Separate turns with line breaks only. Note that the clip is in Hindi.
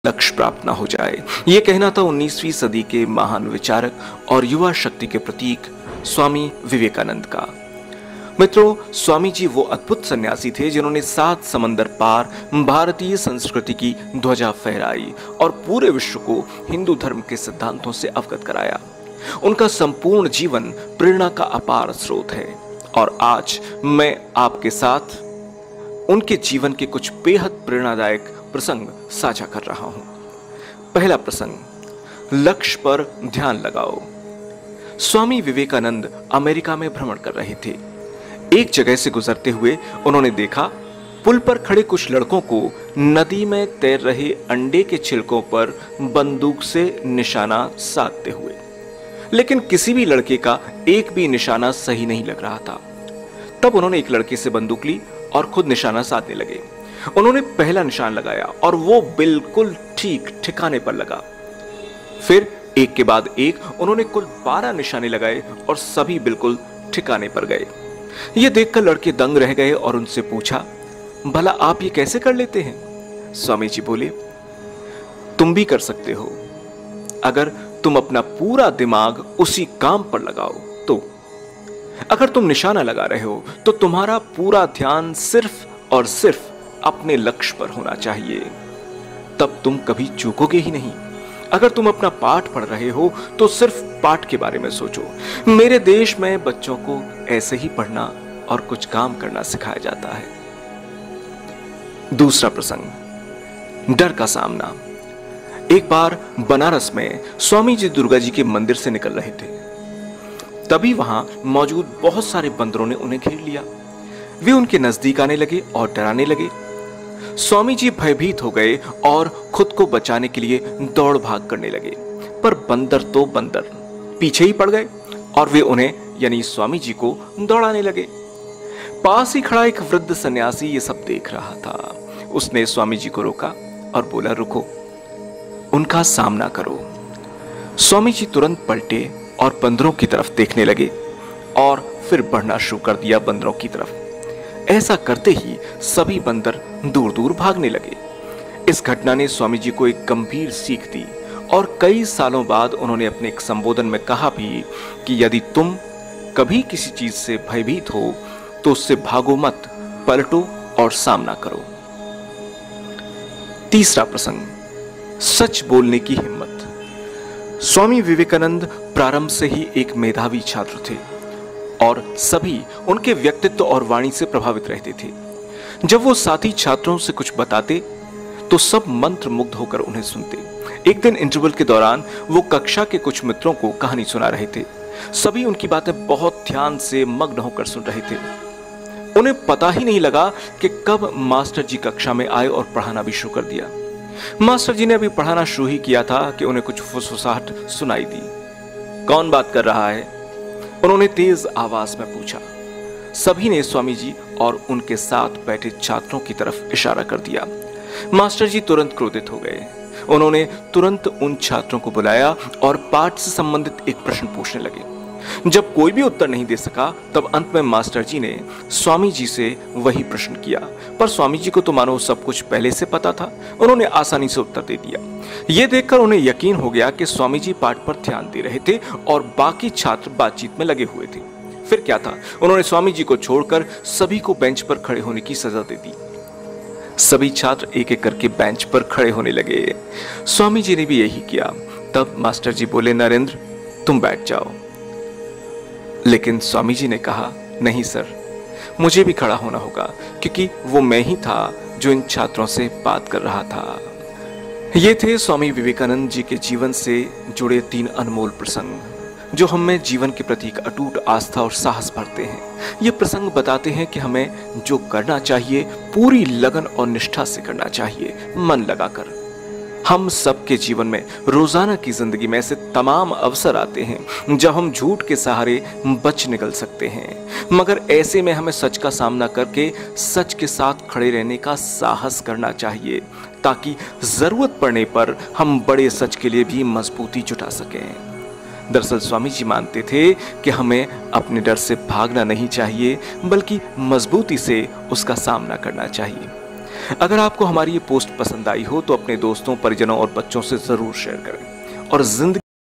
लक्ष्य प्राप्त ना हो जाए। ये कहना था 19वीं सदी के महान विचारक और युवा शक्ति के प्रतीक स्वामी विवेकानंद का। मित्रों, स्वामी जी वो अद्भुत सन्यासी थे जिन्होंने 7 समंदर पार भारतीय संस्कृति की ध्वजा फहराई और पूरे विश्व को हिंदू धर्म के सिद्धांतों से अवगत कराया। उनका संपूर्ण जीवन प्रेरणा का अपार स्रोत है और आज मैं आपके साथ उनके जीवन के कुछ बेहद प्रेरणादायक प्रसंग साझा कर रहा हूं। पहला प्रसंग, लक्ष्य पर ध्यान लगाओ। स्वामी विवेकानंद अमेरिका में भ्रमण कर रहे थे। एक जगह से गुजरते हुए उन्होंने देखा पुल पर खड़े कुछ लड़कों को नदी में तैर रहे अंडे के छिलकों पर बंदूक से निशाना साधते हुए, लेकिन किसी भी लड़के का एक भी निशाना सही नहीं लग रहा था। तब उन्होंने एक लड़के से बंदूक ली और खुद निशाना साधने लगे। उन्होंने पहला निशान लगाया और वो बिल्कुल ठीक ठिकाने पर लगा। फिर एक के बाद एक उन्होंने कुल 12 निशाने लगाए और सभी बिल्कुल ठिकाने पर गए। ये देखकर लड़के दंग रह गए और उनसे पूछा, भला आप ये कैसे कर लेते हैं? स्वामी जी बोले, तुम भी कर सकते हो अगर तुम अपना पूरा दिमाग उसी काम पर लगाओ तो। अगर तुम निशाना लगा रहे हो तो तुम्हारा पूरा ध्यान सिर्फ और सिर्फ अपने लक्ष्य पर होना चाहिए, तब तुम कभी चूकोगे ही नहीं। अगर तुम अपना पाठ पढ़ रहे हो तो सिर्फ पाठ के बारे में सोचो। मेरे देश में बच्चों को ऐसे ही पढ़ना और कुछ काम करना सिखाया जाता है। दूसरा प्रसंग, डर का सामना। एक बार बनारस में स्वामी जी दुर्गा जी के मंदिर से निकल रहे थे। तभी वहां मौजूद बहुत सारे बंदरों ने उन्हें घेर लिया। वे उनके नजदीक आने लगे और डराने लगे। स्वामी जी भयभीत हो गए और खुद को बचाने के लिए दौड़ भाग करने लगे, पर बंदर तो बंदर पीछे ही पड़ गए और वे उन्हें यानी स्वामी जी को दौड़ाने लगे। पास ही खड़ा एक वृद्ध सन्यासी ये सब देख रहा था। उसने स्वामी जी को रोका और बोला, रुको, उनका सामना करो। स्वामी जी तुरंत पलटे और बंदरों की तरफ देखने लगे और फिर बढ़ना शुरू कर दिया बंदरों की तरफ। ऐसा करते ही सभी बंदर दूर दूर भागने लगे। इस घटना ने स्वामी जी को एक गंभीर सीख दी और कई सालों बाद उन्होंने अपने एक संबोधन में कहा भी कि यदि तुम कभी किसी चीज से भयभीत हो तो उससे भागो मत, पलटो और सामना करो। तीसरा प्रसंग, सच बोलने की हिम्मत। स्वामी विवेकानंद प्रारंभ से ही एक मेधावी छात्र थे और सभी उनके व्यक्तित्व और वाणी से प्रभावित रहते थे। जब वो साथी छात्रों से कुछ बताते तो सब मंत्र मुग्ध होकर उन्हें सुनते। एक दिन इंटरवल के दौरान वो कक्षा के कुछ मित्रों को कहानी सुना रहे थे। सभी उनकी बातें बहुत ध्यान से मग्न होकर सुन रहे थे। उन्हें पता ही नहीं लगा कि कब मास्टर जी कक्षा में आए और पढ़ाना भी शुरू कर दिया। मास्टर जी ने अभी पढ़ाना शुरू ही किया था कि उन्हें कुछ फुसफुसाहट सुनाई दी। कौन बात कर रहा है? उन्होंने तेज आवाज में पूछा। सभी ने स्वामी जी और उनके साथ बैठे छात्रों की तरफ इशारा कर दिया। मास्टर जी तुरंत क्रोधित हो गए। उन्होंने तुरंत उन छात्रों को बुलाया और पाठ से संबंधित एक प्रश्न पूछने लगे। जब कोई भी उत्तर नहीं दे सका तब अंत में मास्टर जी ने स्वामी जी से वही प्रश्न किया, पर स्वामी जी को तो मानो सब कुछ पहले से पता था। उन्होंने आसानी से उत्तर दे दिया। यह देखकर उन्हें यकीन हो गया कि स्वामी जी पाठ पर ध्यान दे रहे थे और बाकी छात्र बातचीत में लगे हुए थे। फिर क्या था, उन्होंने स्वामी जी को छोड़कर सभी को बेंच पर खड़े होने की सजा दे दी। सभी छात्र एक एक करके बेंच पर खड़े होने लगे। स्वामी जी ने भी यही किया। तब मास्टर जी बोले, नरेंद्र, तुम बैठ जाओ। लेकिन स्वामी जी ने कहा, नहीं सर, मुझे भी खड़ा होना होगा, क्योंकि वो मैं ही था जो इन छात्रों से बात कर रहा था। ये थे स्वामी विवेकानंद जी के जीवन से जुड़े 3 अनमोल प्रसंग जो हमें जीवन के प्रति एक अटूट आस्था और साहस भरते हैं। ये प्रसंग बताते हैं कि हमें जो करना चाहिए पूरी लगन और निष्ठा से करना चाहिए, मन लगाकर। हम सबके जीवन में रोजाना की जिंदगी में ऐसे तमाम अवसर आते हैं जब हम झूठ के सहारे बच निकल सकते हैं, मगर ऐसे में हमें सच का सामना करके सच के साथ खड़े रहने का साहस करना चाहिए, ताकि जरूरत पड़ने पर हम बड़े सच के लिए भी मजबूती जुटा सकें। दरअसल स्वामी जी मानते थे कि हमें अपने डर से भागना नहीं चाहिए, बल्कि मजबूती से उसका सामना करना चाहिए। अगर आपको हमारी ये पोस्ट पसंद आई हो तो अपने दोस्तों, परिजनों और बच्चों से जरूर शेयर करें और जिंदगी